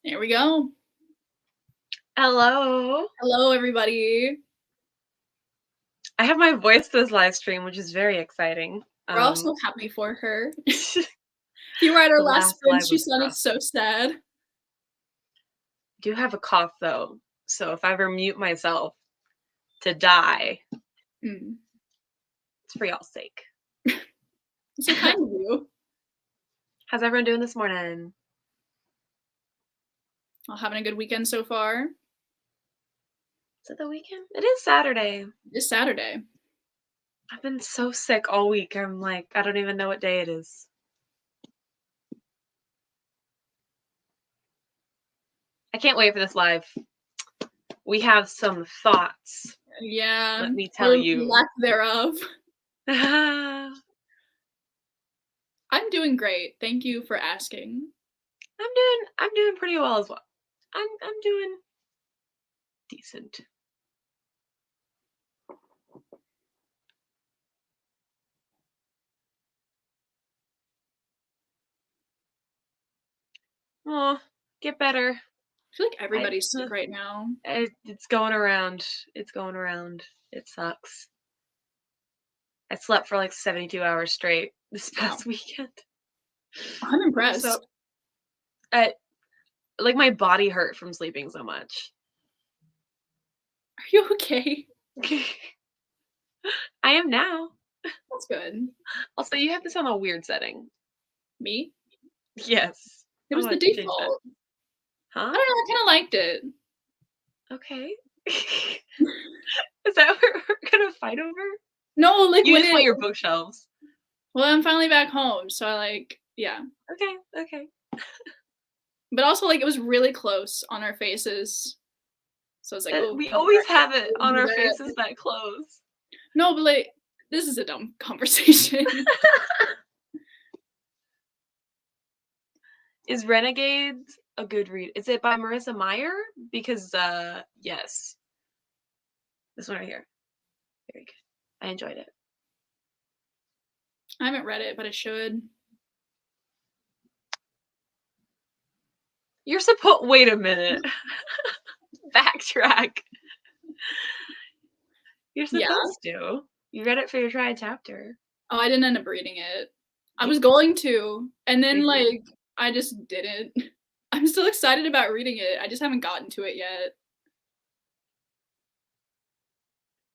There we go. Hello. Hello, everybody. I have my voice this live stream, which is very exciting. We're all so happy for her. If you were at our The last last sprint, live she was sounded rough. so sad. I do have a cough though, so if I ever mute myself to die, it's for y'all's sake. So kind of you. How's everyone doing this morning? Well, having a good weekend so far. Is it the weekend? It is Saturday. It's Saturday. I've been so sick all week. I'm like, I don't even know what day it is. I can't wait for this live. We have some thoughts. Yeah. Let me tell you. Lack thereof. I'm doing great. Thank you for asking. I'm doing pretty well as well. I'm doing decent. Oh, get better. I feel like everybody's sick right now. It's going around. It's going around. It sucks. I slept for like 72 hours straight this past weekend. I'm impressed. So, like my body hurt from sleeping so much. Are you okay? I am now. That's good. Also, you have this on a weird setting. Me? Yes. It was the default. Huh? I don't know. I kind of liked it. Okay. Is that what we're gonna fight over? No, like you just want your bookshelves. Well, I'm finally back home, so yeah. Okay. But also, like, it was really close on our faces. So it's like, oh, we always have it on our faces that close. No, but like, this is a dumb conversation. Is Renegades a good read? Is it by Marissa Meyer? Because, yes. This one right here. Very good. I enjoyed it. I haven't read it, but I should. You're wait a minute. Backtrack. You're supposed to. You read it for your triad chapter. Oh, I didn't end up reading it. I was going to, and then like I just didn't. I'm still excited about reading it. I just haven't gotten to it yet.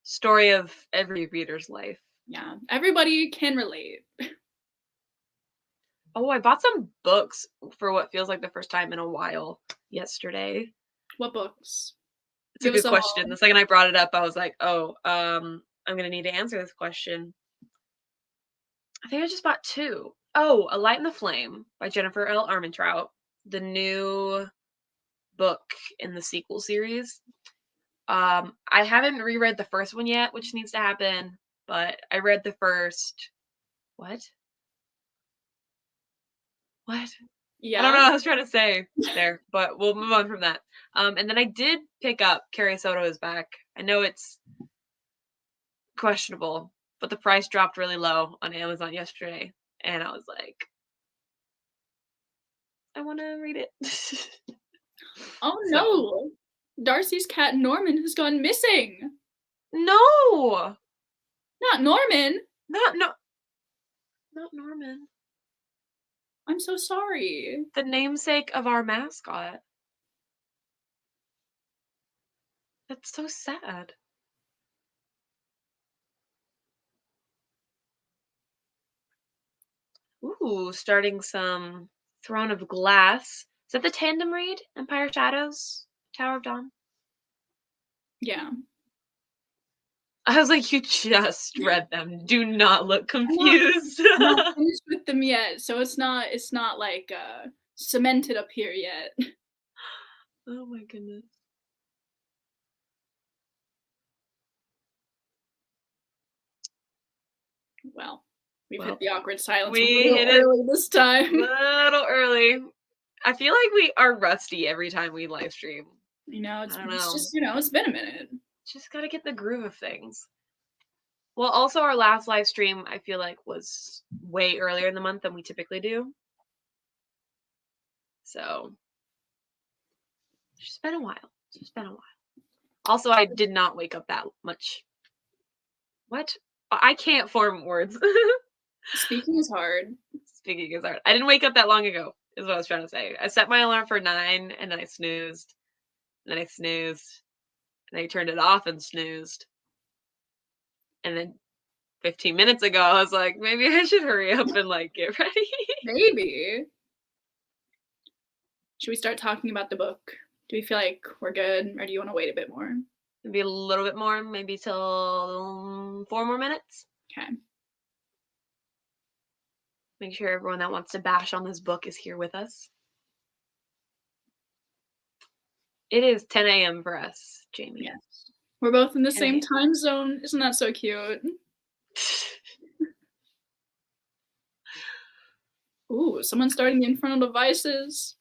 Story of every reader's life. Yeah, everybody can relate. Oh, I bought some books for what feels like the first time in a while yesterday. What books? It's a good question. The second I brought it up, I was like, oh, I'm going to need to answer this question. I think I just bought 2. Oh, A Light in the Flame by Jennifer L. Armentrout, the new book in the sequel series. I haven't reread the first one yet, which needs to happen, but I read the first. What? Yeah. I don't know what I was trying to say there, but we'll move on from that. And then I did pick up Carrie Soto is Back. I know it's questionable, but the price dropped really low on Amazon yesterday, and I was like, I want to read it. Oh no! Darcy's cat Norman has gone missing. No! Not Norman! Not Norman. I'm so sorry. The namesake of our mascot. That's so sad. Ooh, starting some Throne of Glass. Is that the tandem read? Empire Shadows? Tower of Dawn? Yeah. I was like, you just read them. Do not look confused. I'm not finished with them yet, so it's not like cemented up here yet. Oh my goodness. Well, we've hit the awkward silence we a little early this time. A little early. I feel like we are rusty every time we live stream. You know, it's just, it's been a minute. Just gotta get the groove of things. Well, also our last live stream, I feel like, was way earlier in the month than we typically do. So. It's just been a while. It's just been a while. Also, I did not wake up that much. What? I can't form words. Speaking is hard. Speaking is hard. I didn't wake up that long ago, is what I was trying to say. I set my alarm for 9 and then I snoozed. And then I snoozed. And I turned it off and snoozed. And then 15 minutes ago, I was like, maybe I should hurry up and like get ready. Maybe. Should we start talking about the book? Do we feel like we're good, or do you want to wait a bit more? Maybe a little bit more, maybe till 4 more minutes. Okay. Make sure everyone that wants to bash on this book is here with us. It is 10 a.m. for us, Jamie. Yes. We're both in the 10 same a.m. time zone. Isn't that so cute? Ooh, someone's starting the infernal devices.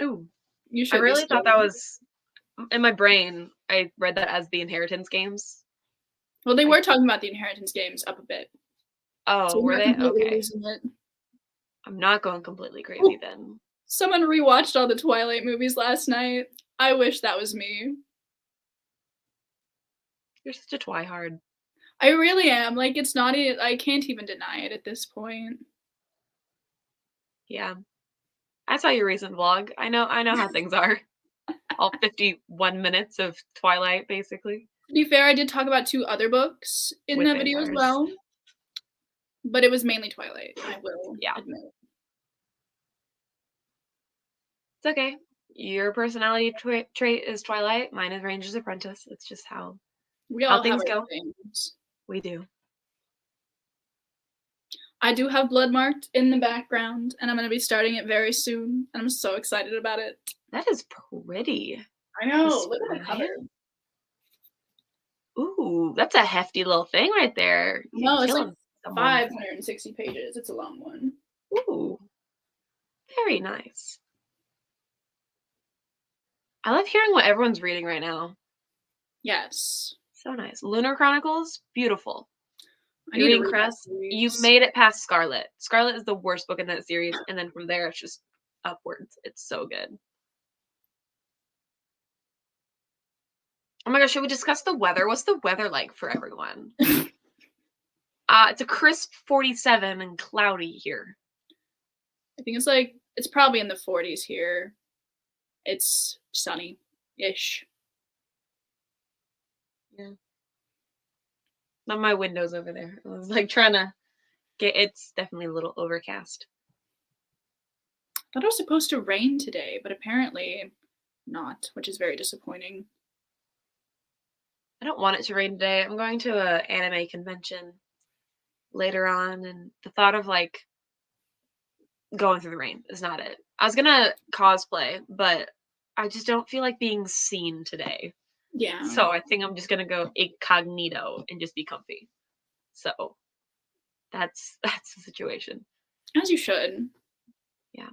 Ooh. You I should. really thought that was, in my brain, I read that as the inheritance games. Well, they were talking about the inheritance games up a bit. Oh, So were they? Okay. losing it. I'm not going completely crazy then. Someone rewatched all the Twilight movies last night. I wish that was me. You're such a twihard. I really am. Like, it's not. I can't even deny it at this point. Yeah. I saw your recent vlog. I know how things are. All 51 minutes of Twilight, basically. To be fair, I did talk about 2 other books in With that video as vampires. well. But it was mainly Twilight, I will admit. It's okay. Your personality trait is Twilight. Mine is Ranger's Apprentice. It's just how things go. Things. We do. I do have Blood Marked in the background, and I'm going to be starting it very soon, and I'm so excited about it. That is pretty. I know. Look at the cover. Ooh, that's a hefty little thing right there. No, it's like 560 pages. It's a long one. Ooh, very nice. I love hearing what everyone's reading right now. Yes. So nice. Lunar Chronicles, beautiful. You're reading Crest. You made it past Scarlet. Scarlet is the worst book in that series, and then from there it's just upwards. It's so good. Oh my gosh, should we discuss the weather? What's the weather like for everyone? It's a crisp 47 and cloudy here. I think it's probably in the 40s here. It's sunny-ish. Yeah. Not my windows over there. I was like trying to get, it's definitely a little overcast. I thought it was supposed to rain today, but apparently not, which is very disappointing. I don't want it to rain today. I'm going to an anime convention later on, and the thought of like going through the rain is not it. I was gonna cosplay, but I just don't feel like being seen today. Yeah. So I think I'm just gonna go incognito and just be comfy. So that's the situation. As you should. Yeah.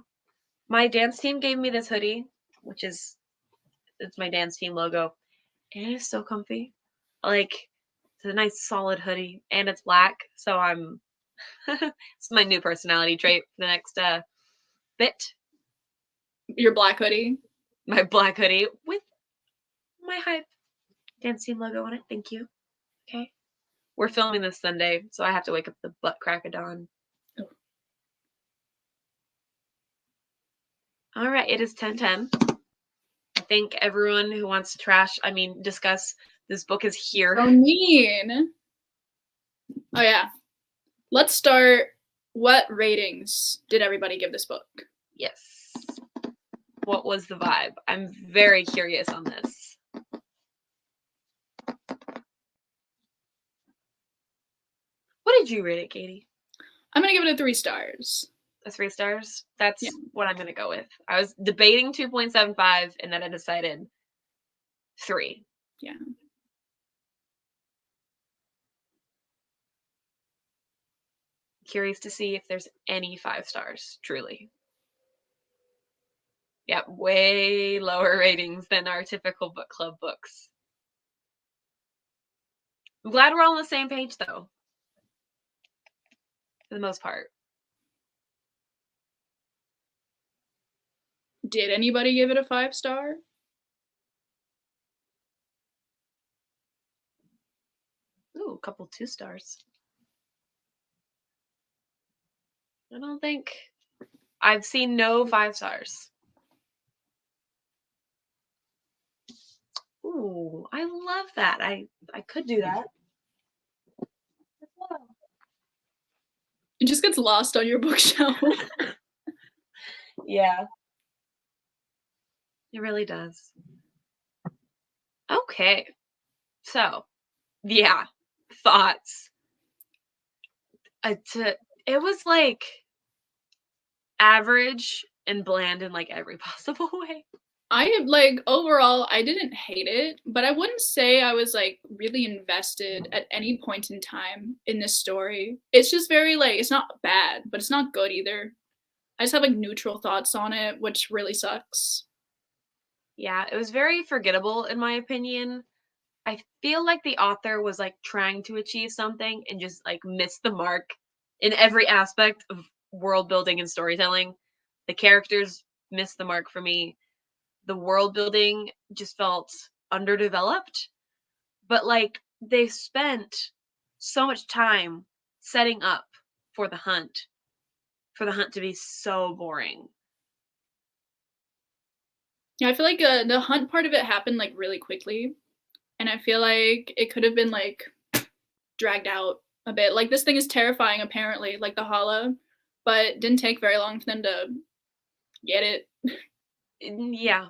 My dance team gave me this hoodie, which is it's my dance team logo. And it is so comfy. Like it's a nice solid hoodie and it's black. So I'm it's my new personality trait for the next bit. Your black hoodie? My black hoodie with my hype dance team logo on it. Thank you. Okay. We're filming this Sunday, so I have to wake up the butt crack of dawn. Oh. All right, it is 10:10. I think everyone who wants to discuss this book is here. So mean. Oh yeah. Let's start. What ratings did everybody give this book? Yes. What was the vibe? I'm very curious on this. What did you rate it, Katie? I'm going to give it a 3 stars. A 3 stars? That's what I'm going to go with. I was debating 2.75 and then I decided 3. Yeah. Curious to see if there's any 5 stars, truly. Yeah, way lower ratings than our typical book club books. I'm glad we're all on the same page, though. For the most part. Did anybody give it a 5 star? couple 2 stars. I don't think I've seen no 5 stars. Ooh, I love that. I could do that. It just gets lost on your bookshelf. Yeah. It really does. Okay. So, yeah, thoughts. It was like average and bland in like every possible way. Overall, I didn't hate it, but I wouldn't say I was like really invested at any point in time in this story. It's just very like, it's not bad, but it's not good either. I just have like neutral thoughts on it, which really sucks. Yeah, it was very forgettable in my opinion. I feel like the author was like trying to achieve something and just like missed the mark in every aspect of world building and storytelling. The characters missed the mark for me. The world building just felt underdeveloped, but like they spent so much time setting up for the hunt, for the hunt to be so boring. Yeah, I feel like the hunt part of it happened like really quickly, and I feel like it could have been like dragged out a bit. Like this thing is terrifying, apparently, like the Hala, but it didn't take very long for them to get it. Yeah,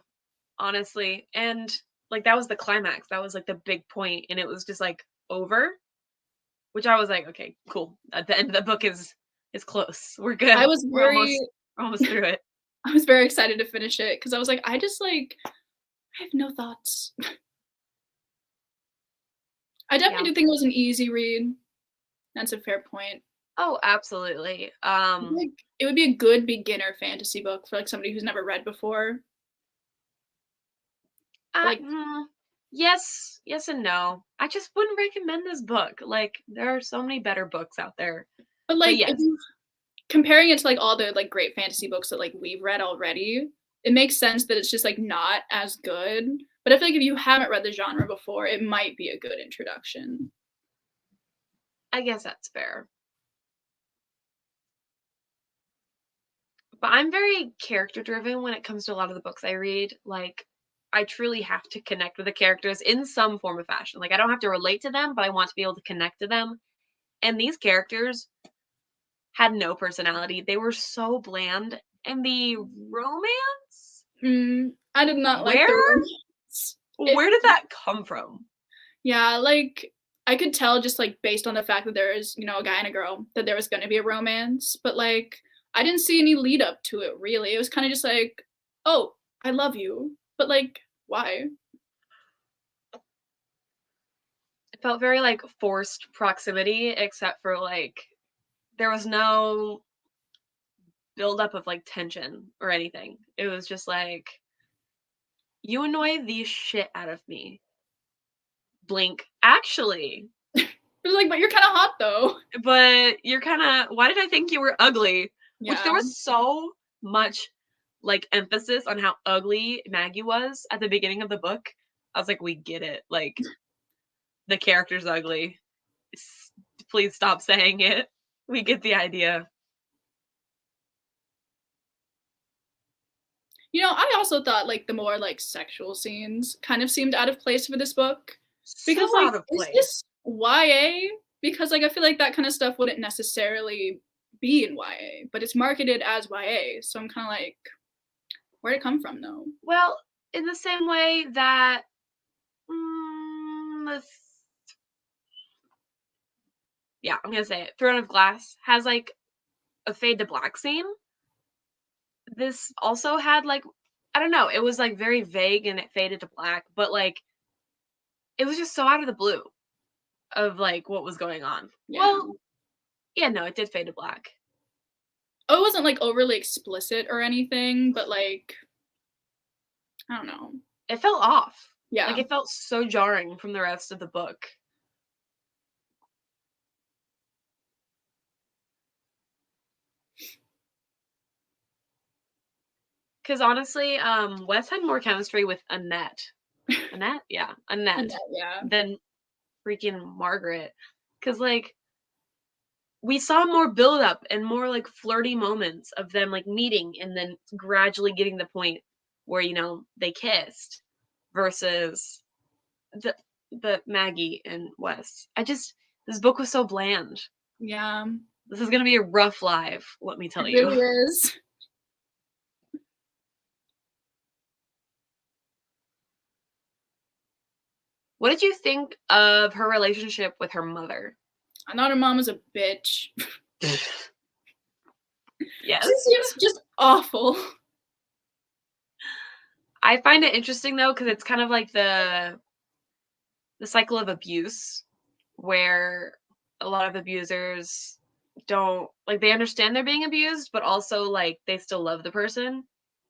honestly. And like that was the climax. That was like the big point, and it was just like over, which I was like, okay, cool. At the end of the book is close. We're I good. was We're very almost through it. I was very excited to finish it because I was like, I have no thoughts. I Yeah. definitely do think it was an easy read. That's a fair point. Oh, absolutely. Like it would be a good beginner fantasy book for like somebody who's never read before. Like, yes, yes and no. I just wouldn't recommend this book. Like there are so many better books out there. but But like if yes. you comparing it to like all the like great fantasy books that like we've read already, it makes sense that it's just like not as good. But I feel like if you haven't read the genre before, it might be a good introduction. I guess that's fair. But I'm very character driven when it comes to a lot of the books I read. Like, I truly have to connect with the characters in some form of fashion. Like, I don't have to relate to them, but I want to be able to connect to them. And these characters had no personality. They were so bland. And the romance? I did not like Where? the romance. Where did that come from? Yeah, like I could tell just like based on the fact that there is, a guy and a girl, that there was going to be a romance, but like I didn't see any lead up to it really. It was kind of just like, "Oh, I love you." But like, why? It felt very like forced proximity, except for like there was no buildup of like tension or anything. It was just like, you annoy the shit out of me. Blink. Actually, It was like, "But you're kind of hot though." but you're kind of, why did I think you were ugly? Which there Yeah. was so much like emphasis on how ugly Maggie was at the beginning of the book. I was like, we get it. Like, the character's ugly. Please stop saying it. We get the idea. I also thought like the more like sexual scenes kind of seemed out of place for this book because So like out of is place. this YA? Because like I feel like that kind of stuff wouldn't necessarily be in YA, but it's marketed as YA. So I'm kind of like, where'd it come from though? Well, in the same way that yeah, I'm gonna say it. Throne of Glass has like a fade to black scene. This also had like, I don't know, it was like very vague and it faded to black, but like it was just so out of the blue of like what was going on. Yeah. Well, yeah, no, it did fade to black. Oh, it wasn't like overly explicit or anything, but like I don't know. It felt off. Yeah. Like it felt so jarring from the rest of the book. Because honestly, Wes had more chemistry with Annette. Annette? Yeah, And Annette that, yeah. than freaking Margaret. because like we saw more build up and more like flirty moments of them like meeting and then gradually getting the point where they kissed versus the Maggie and Wes. This book was so bland. Yeah. This is gonna be a rough life, let me tell It you. really is. What did you think of her relationship with her mother? I thought her mom was a bitch. Yes. She seems just awful. I find it interesting though, because it's kind of like the cycle of abuse where a lot of abusers don't like they understand they're being abused, but also like they still love the person.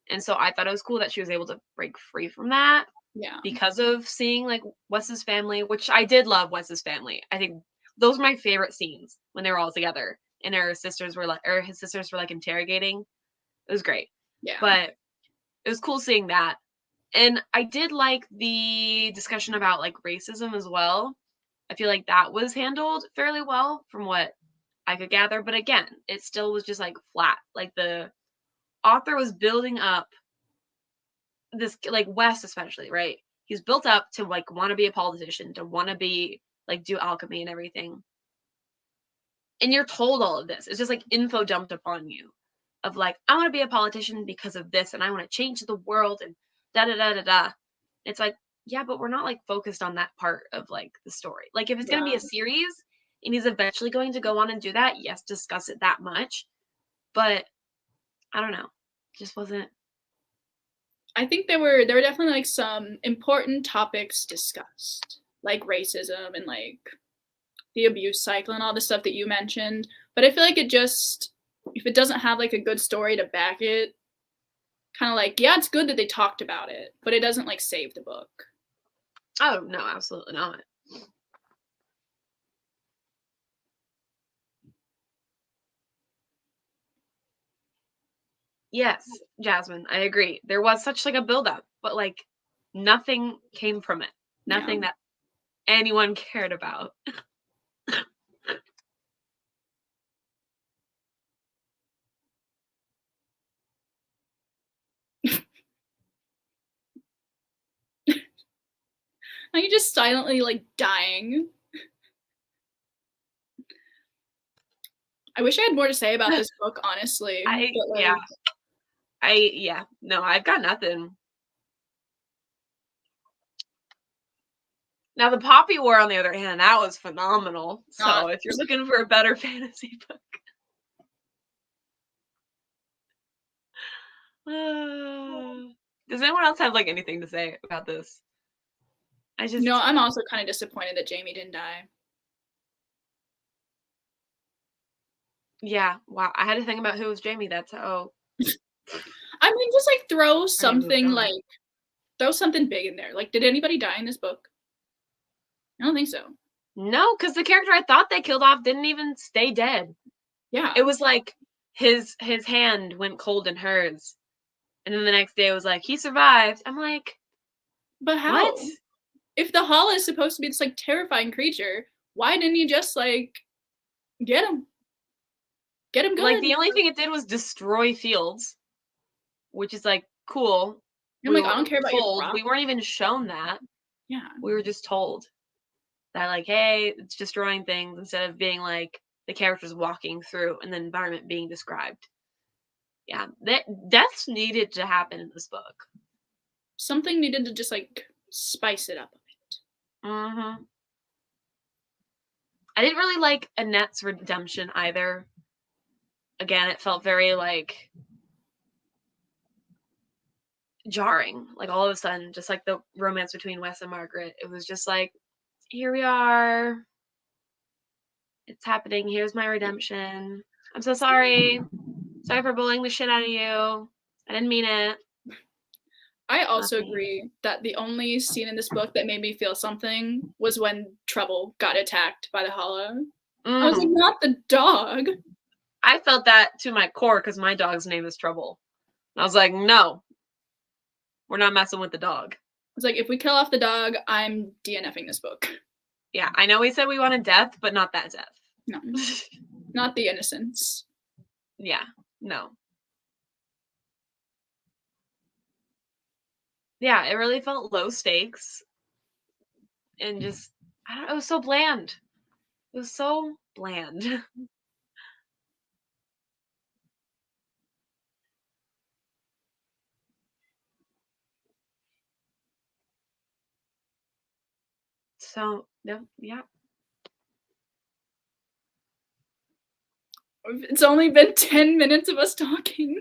And so I thought it was cool that she was able to break free from that Yeah. because of seeing like Wes's family, which I did love Wes's family. I think those were my favorite scenes when they were all together and his sisters were like interrogating. It was great. Yeah. But it was cool seeing that. And I did like the discussion about like racism as well. I feel like that was handled fairly well from what I could gather. But again, it still was just like flat. Like the author was building up this, like Wes especially, right? He's built up to like want to be a politician, to want to be like do alchemy and everything. And you're told all of this. It's just like info dumped upon you of like, I want to be a politician because of this and I want to change the world and da da da da da. It's like, yeah, but we're not like focused on that part of like the story. Like if it's going to be a series and he's eventually going to go on and do that, yes, discuss it that much. But I don't know. It just wasn't. I think there were definitely like some important topics discussed, like racism and like the abuse cycle and all the stuff that you mentioned. But I feel like if it doesn't have like a good story to back it, kind of like, yeah, it's good that they talked about it, but it doesn't like save the book. Oh, no, absolutely not. Yes, Jasmine, I agree. There was such like a buildup, but like nothing came from it. Nothing that anyone cared about. Are you just silently like dying? I wish I had more to say about this book, honestly. No, I've got nothing. Now the Poppy War, on the other hand, that was phenomenal. So if you're looking for a better fantasy book, does anyone else have like anything to say about this? No, I'm also kind of disappointed that Jamie didn't die. Yeah, wow. I had to think about who was Jamie. That's how. I mean, just like throw something big in there. Like, did anybody die in this book? I don't think so. No, because the character I thought they killed off didn't even stay dead. Yeah. It was like his hand went cold in hers. And then the next day it was like, he survived. I'm like, but how? What? If the Hala is supposed to be this like terrifying creature, why didn't you just like get him? Get him good. Like the only thing it did was destroy fields, which is like cool. I'm like, I don't care about your prop. We weren't even shown that. Yeah. We were just told that like, hey, it's destroying things instead of being like the characters walking through and the environment being described. Yeah, that deaths needed to happen in this book. Something needed to just like spice it up a bit. Mm-hmm. I didn't really like Annette's redemption either. Again, it felt very like jarring. Like all of a sudden, just like the romance between Wes and Margaret, it was just like, here we are. It's happening. Here's my redemption. I'm so sorry. Sorry for bullying the shit out of you. I didn't mean it. I also agree that the only scene in this book that made me feel something was when Trouble got attacked by the Hala. I was like, not the dog. I felt that to my core because my dog's name is Trouble. I was like, no, we're not messing with the dog. It's like, if we kill off the dog, I'm DNFing this book. Yeah, I know we said we wanted death, but not that death. No, not the innocence. Yeah, no. Yeah, it really felt low stakes and just, I don't know, it was so bland. It was so bland. So, no, yeah. It's only been 10 minutes of us talking.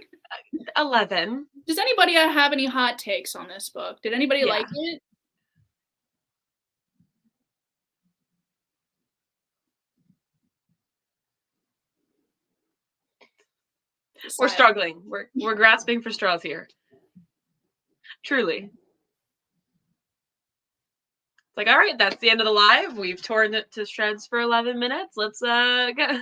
11. Does anybody have any hot takes on this book? Did anybody Yeah. like it? We're struggling. We're grasping for straws here. Truly. It's like, all right, that's the end of the live. We've torn it to shreds for 11 minutes. Let's go.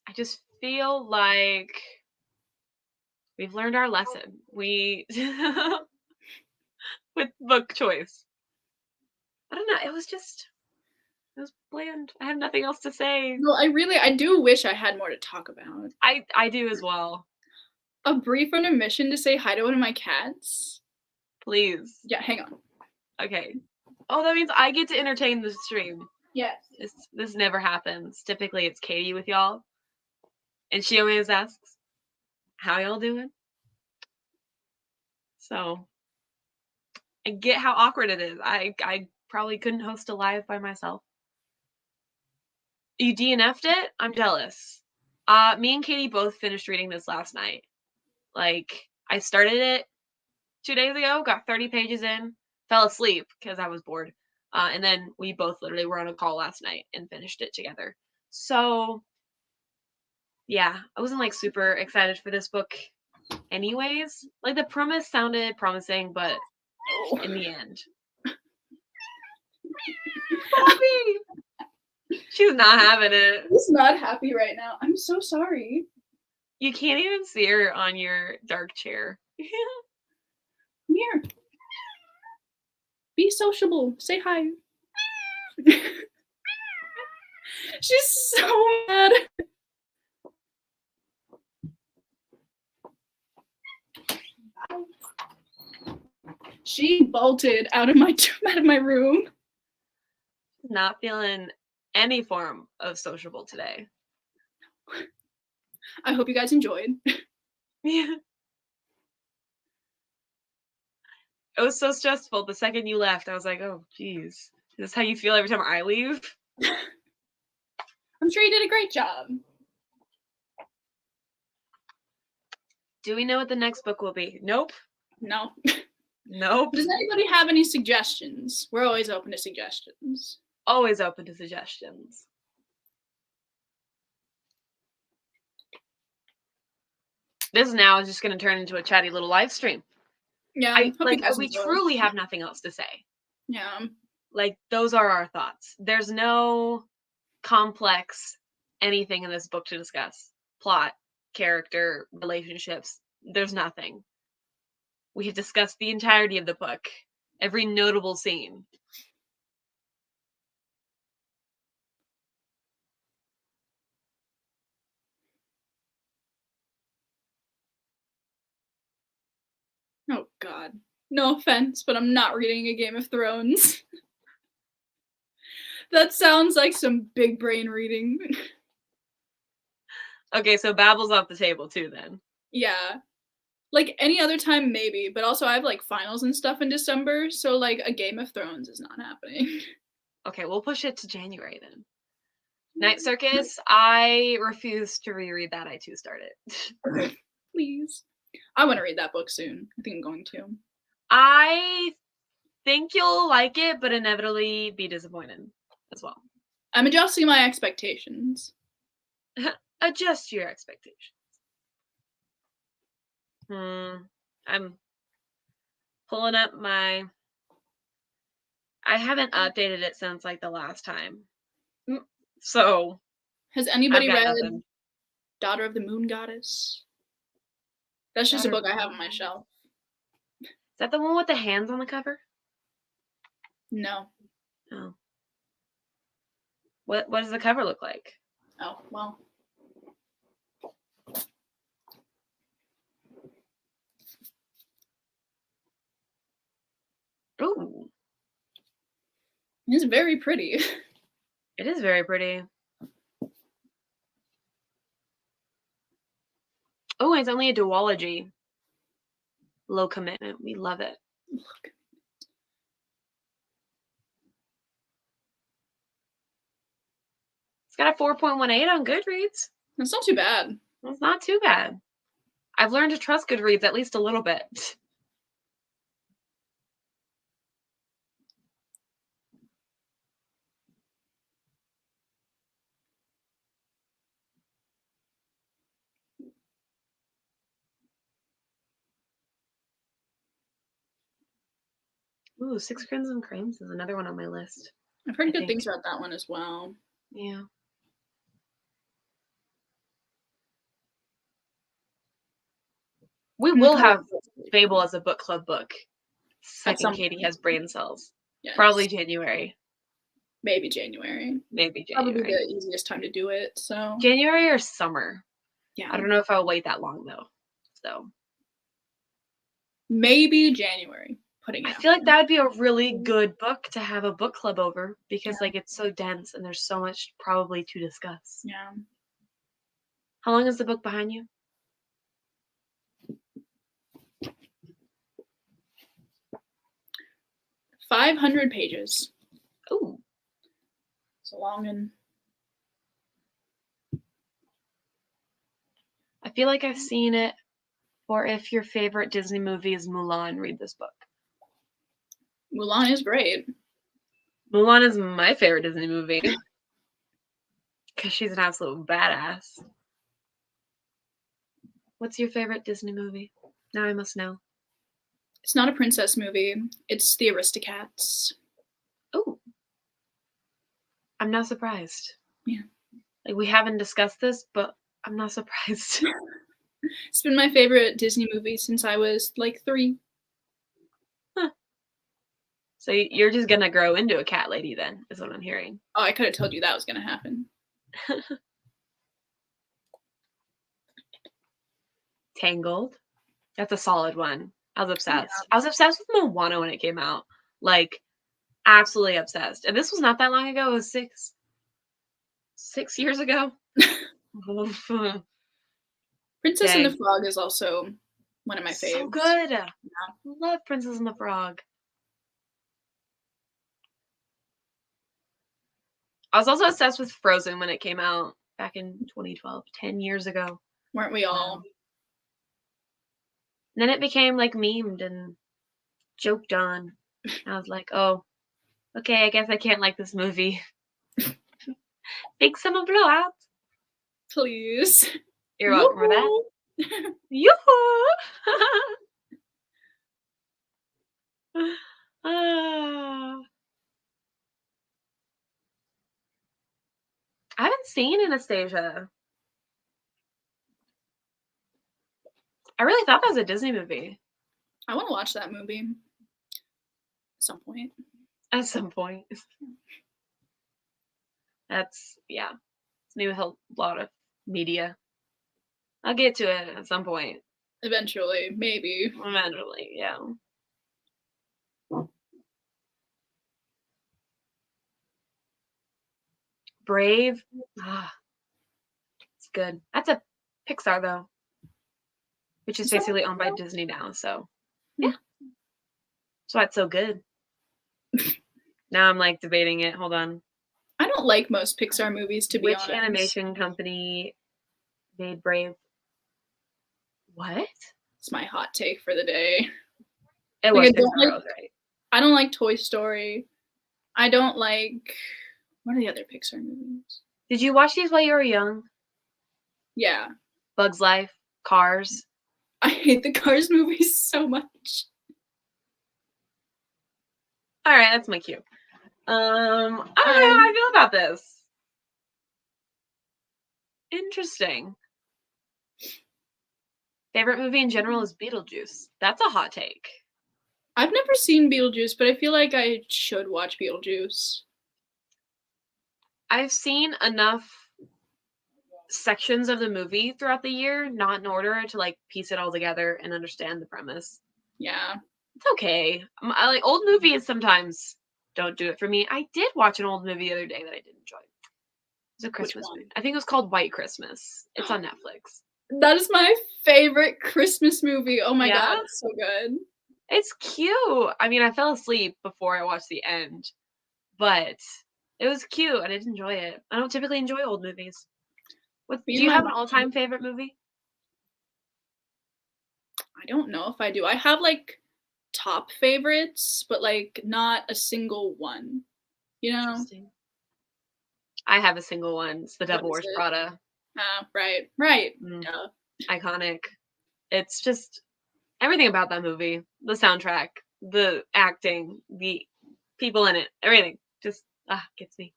I just feel like we've learned our lesson. We with book choice. I don't know. It was bland. I have nothing else to say. Well, I do wish I had more to talk about. I do as well. A brief intermission to say hi to one of my cats. Please. Yeah, hang on. Okay. Oh, that means I get to entertain the stream. Yes. This never happens. Typically, it's Katie with y'all, and she always asks, "How y'all doing?" So I get how awkward it is. I probably couldn't host a live by myself. You DNF'd it? I'm jealous. Me and Katie both finished reading this last night. Like, I started it 2 days ago, got 30 pages in, fell asleep because I was bored. And then we both literally were on a call last night and finished it together. So, yeah, I wasn't like super excited for this book anyways. Like, the premise sounded promising, but in the end. Bobby! She's not having it. She's not happy right now. I'm so sorry. You can't even see her on your dark chair. Come here. Be sociable. Say hi. She's so mad. She bolted out of my room. Not feeling any form of sociable today. I hope you guys enjoyed. Yeah. It was so stressful. The second you left, I was like, oh, geez. Is this how you feel every time I leave? I'm sure you did a great job. Do we know what the next book will be? Nope. No. Nope. Does anybody have any suggestions? We're always open to suggestions. Always open to suggestions. This now is just going to turn into a chatty little live stream. Yeah, we truly have nothing else to say. Yeah. Like, those are our thoughts. There's no complex anything in this book to discuss. Plot, character, relationships. There's nothing. We have discussed the entirety of the book. Every notable scene. Oh God. No offense, but I'm not reading a Game of Thrones. That sounds like some big brain reading. Okay, so Babel's off the table too then. Yeah. Like any other time maybe, but also I have like finals and stuff in December, so like a Game of Thrones is not happening. Okay, we'll push it to January then. Night Circus, I refuse to reread that. I too started. Please. I want to read that book soon. I think I'm going to. I think you'll like it, but inevitably be disappointed as well. I'm adjusting my expectations. Adjust your expectations. I'm pulling up my... I haven't updated it since like the last time. So Has I've anybody got read nothing. Daughter of the Moon Goddess? That's just a Daughter of book I the have on my Moon. shelf. Is that the one with the hands on the cover? No. Oh. What does the cover look like? Oh, well. Ooh. It's very pretty. It is very pretty. Oh, it's only a duology. Low commitment. We love it. Look. It's got a 4.18 on Goodreads. That's not too bad. It's not too bad. I've learned to trust Goodreads at least a little bit. Ooh, Six Crimson Cranes is another one on my list. I've heard I good think. things about that one as well. Yeah. We will have Fable as a book club book. Second Katie point. has brain cells. Yes. Probably January. Maybe January. Maybe Probably January. the easiest time to do it. So January or summer. yeah. I don't know if I'll wait that long though. So maybe January. Putting it I out feel like there. that would be a really good book to have a book club over because like it's so dense and there's so much probably to discuss. Yeah. How long is the book behind you? 500 pages. Ooh. It's a long one. I feel like I've seen it, or if your favorite Disney movie is Mulan, read this book. Mulan is great. Mulan is my favorite Disney movie because she's an absolute badass. What's your favorite Disney movie? Now I must know. It's not a princess movie. It's the Aristocats. Ooh. I'm not surprised. Yeah. Like we haven't discussed this, but I'm not surprised. It's been my favorite Disney movie since I was like 3. Huh. So you're just gonna grow into a cat lady then, is what I'm hearing. Oh, I could have told you that was gonna happen. Tangled. That's a solid one. I was obsessed. Yeah. I was obsessed with Moana when it came out. Like, absolutely obsessed. And this was not that long ago. It was 6 years ago. Princess and the Dang. Frog is also one of my faves. So good. Yeah. Love Princess and the Frog. I was also obsessed with Frozen when it came out back in 2012, 10 years ago. Weren't we all? Wow. And then it became like memed and joked on. I was like, oh, okay, I guess I can't like this movie. Big summer blowout. Please. You're welcome for that. Yoo-hoo! I haven't seen Anastasia. I really thought that was a Disney movie. I want to watch that movie at some point. At some point. That's, yeah. It's me with a lot of media. I'll get to it at some point. Eventually, maybe. Eventually, yeah. Brave. Ah, it's good. That's a Pixar though, which is basically owned by Disney now. So yeah, that's why it's so good. Now I'm like debating it. Hold on. I don't like most Pixar movies, to be Which honest. animation company made Brave? What? It's my hot take for the day. It Like, was I don't Pixar. like- I was right. I don't like Toy Story. I don't like. What are the other Pixar movies? Did you watch these while you were young? Yeah. Bug's Life, Cars. I hate the Cars movies so much. All right, that's my cue. I don't know how I feel about this. Interesting. Favorite movie in general is Beetlejuice. That's a hot take. I've never seen Beetlejuice, but I feel like I should watch Beetlejuice. I've seen enough sections of the movie throughout the year, not in order to like piece it all together and understand the premise. Yeah. It's okay. I like old movies sometimes don't do it for me. I did watch an old movie the other day that I did enjoy. It was a Christmas movie. I think it was called White Christmas. It's on Netflix. That is my favorite Christmas movie. Oh my Yeah? god, it's so good. It's cute. I mean, I fell asleep before I watched the end, but it was cute and I did enjoy it. I don't typically enjoy old movies. Do you have an all-time favorite movie? I don't know if I do. I have like top favorites, but like not a single one. You know? Interesting. I have a single one. It's The Devil Wears Prada. Right. Duh. Iconic. It's just everything about that movie. The soundtrack, the acting, the people in it, everything. Just gets me.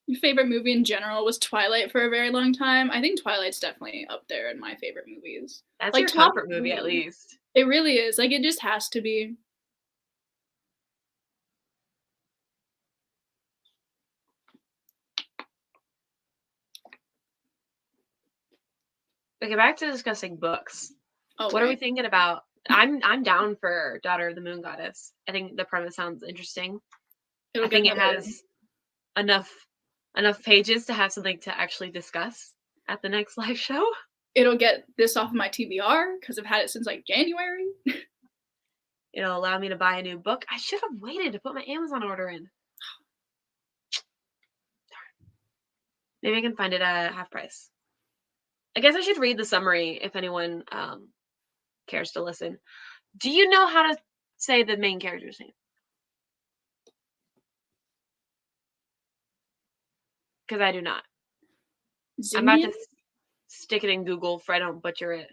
Your favorite movie in general was Twilight for a very long time. I think Twilight's definitely up there in my favorite movies. That's like your comfort movie, at least. It really is. Like, it just has to be. Okay, back to discussing books. Okay. What are we thinking about? I'm down for Daughter of the Moon Goddess. I think the premise sounds interesting. I think it has enough pages to have something to actually discuss at the next live show. It'll get this off of my TBR because I've had it since like January. It'll allow me to buy a new book. I should have waited to put my Amazon order in. Maybe I can find it at half price. I guess I should read the summary if anyone cares to listen. Do you know how to say the main character's name? Because I do not. Xinyan? I'm about to stick it in Google for I don't butcher it.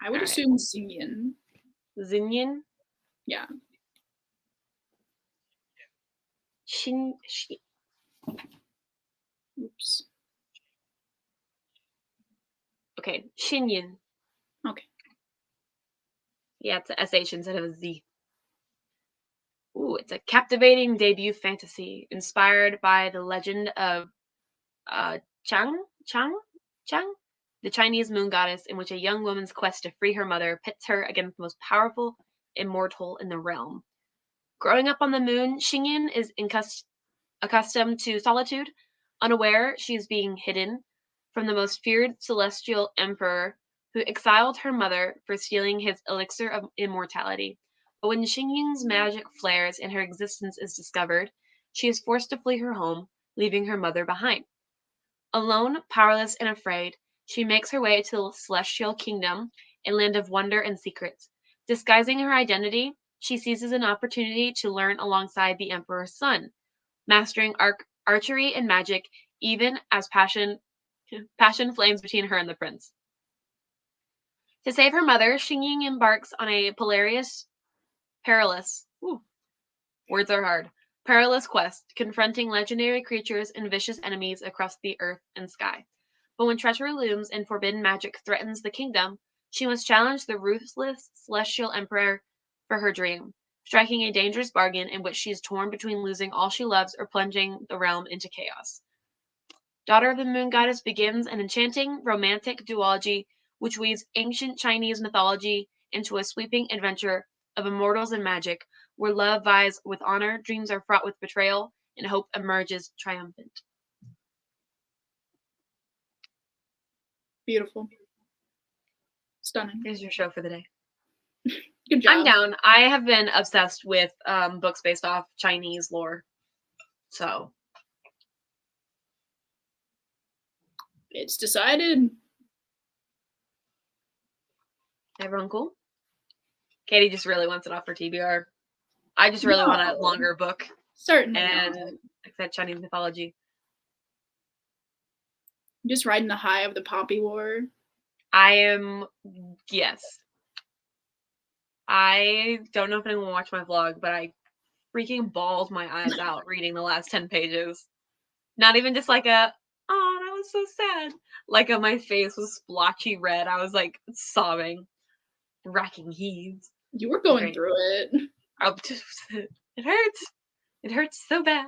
I would assume Xinyan. Xinyan? Yeah. Oops. Okay, Xinyan. Okay. Yeah, it's a SH instead of a Z. Ooh, it's a captivating debut fantasy inspired by the legend of Chang, the Chinese moon goddess, in which a young woman's quest to free her mother pits her against the most powerful immortal in the realm. Growing up on the moon, Xingyin is accustomed to solitude. Unaware she is being hidden from the most feared celestial emperor who exiled her mother for stealing his elixir of immortality. But when Xingyin's magic flares and her existence is discovered, she is forced to flee her home, leaving her mother behind. Alone, powerless, and afraid, she makes her way to the celestial kingdom, a land of wonder and secrets. Disguising her identity, she seizes an opportunity to learn alongside the emperor's son, mastering archery and magic, even as passion flames between her and the prince. To save her mother, Xingying embarks on a perilous quest, confronting legendary creatures and vicious enemies across the earth and sky. But when treachery looms and forbidden magic threatens the kingdom, she must challenge the ruthless celestial emperor for her dream, striking a dangerous bargain in which she is torn between losing all she loves or plunging the realm into chaos. Daughter of the Moon Goddess begins an enchanting, romantic duology which weaves ancient Chinese mythology into a sweeping adventure of immortals and magic, where love vies with honor, dreams are fraught with betrayal, and hope emerges triumphant. Beautiful. Stunning. Here's your show for the day. Good job. I'm down. I have been obsessed with books based off Chinese lore. So. It's decided. Everyone cool? Katie just really wants it off her TBR. I just really want a longer book. Certainly. And like that Chinese mythology. Just riding the high of the Poppy War. Yes. I don't know if anyone will watch my vlog, but I freaking bawled my eyes out reading the last 10 pages. Not even just like a, oh, that was so sad. Like my face was splotchy red. I was like sobbing, racking heaves. You were going Great. through it. It hurts. It hurts so bad.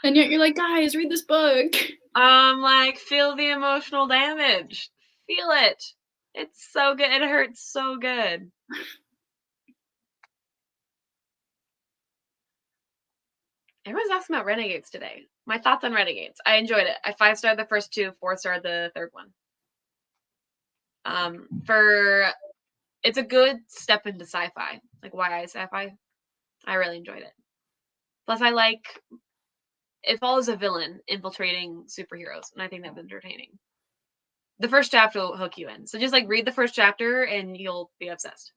And yet you're like, guys, read this book. Like, feel the emotional damage. Feel it. It's so good. It hurts so good. Everyone's asking about Renegades today. My thoughts on Renegades. I enjoyed it. I 5-starred the first 2, 4-starred the third one. It's a good step into sci-fi, like YA sci-fi. I really enjoyed it. Plus, it follows a villain infiltrating superheroes, and I think that's entertaining. The first chapter will hook you in. So just like read the first chapter and you'll be obsessed.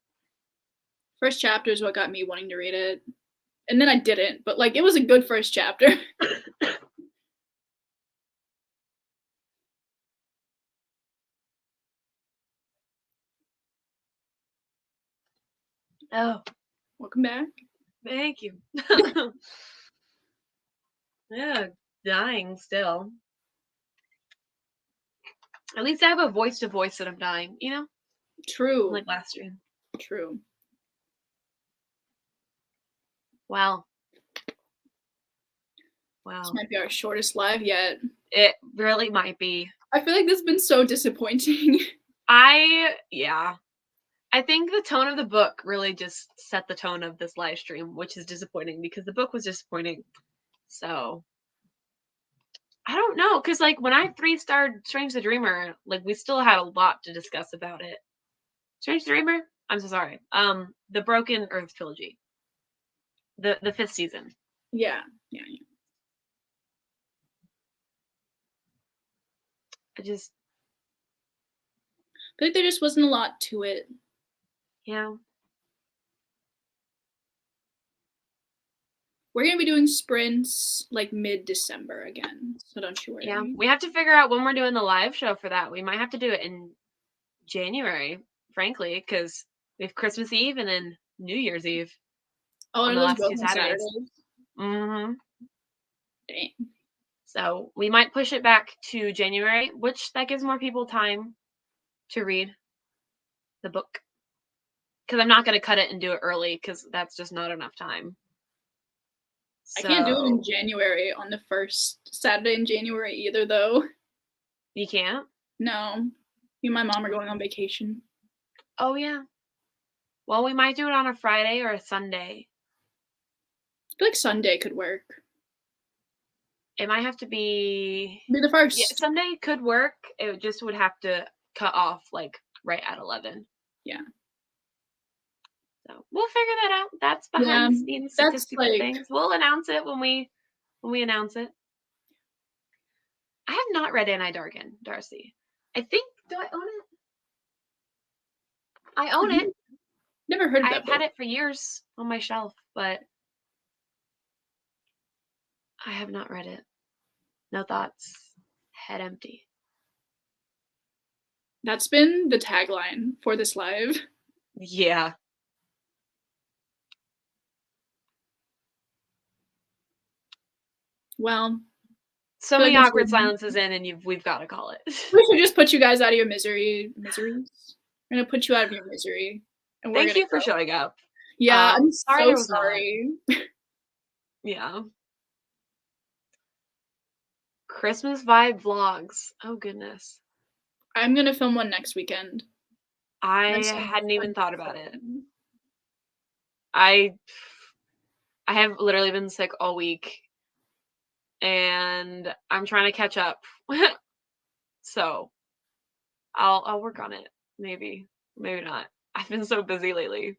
First chapter is what got me wanting to read it. And then I didn't, but like it was a good first chapter. Oh, Welcome back. thank you. Yeah, dying still. At least I have a voice to voice that I'm dying, you know? True. Like last stream. True. Wow. This might be our shortest live yet. It really might be. I feel like this has been so disappointing. Yeah. I think the tone of the book really just set the tone of this live stream, which is disappointing because the book was disappointing. So I don't know, because like when I 3-starred Strange the Dreamer, like we still had a lot to discuss about it. Strange the Dreamer? I'm so sorry. The Broken Earth trilogy. The 5th season. Yeah. I feel like there just wasn't a lot to it. Yeah. We're gonna be doing sprints like mid-December again, so don't you worry. Yeah, we have to figure out when we're doing the live show for that. We might have to do it in January, frankly, because we have Christmas Eve and then New Year's Eve. Oh, and those both on Saturdays. Mm-hmm. Dang. So we might push it back to January, which that gives more people time to read the book. Because I'm not going to cut it and do it early, because that's just not enough time. I can't do it in January on the first Saturday in January either, though. You can't? No. Me and my mom are going on vacation. Oh, yeah. Well, we might do it on a Friday or a Sunday. I feel like Sunday could work. It might have to be the first. Yeah, Sunday could work. It just would have to cut off like right at 11. Yeah. So we'll figure that out. That's behind the scenes statistical like... things. We'll announce it when we announce it. I have not read Annie Dargan, Darcy. I think, do I own it? I own it. Never heard of that I've had it for years on my shelf, but I have not read it. No thoughts. Head empty. That's been the tagline for this live. Yeah. Well, so many awkward silences in, and we've got to call it. We should just put you guys out of your miseries. We're gonna put you out of your misery. And thank you for showing up. Yeah, I'm so sorry. Yeah. Christmas vibe vlogs. Oh goodness. I'm gonna film one next weekend. I hadn't even thought about it. I have literally been sick all week, and I'm trying to catch up. So I'll work on it. Maybe not. I've been so busy lately.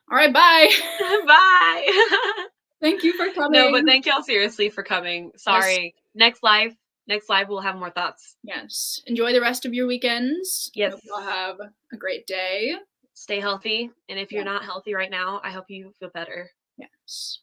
All right, bye. Bye. Thank you for coming. No, but thank y'all seriously for coming. Sorry. Yes. Next live we'll have more thoughts. Yes. Enjoy the rest of your weekends. Yes. Hope you'll have a great day. Stay healthy. And if you're not healthy right now, I hope you feel better. Yes.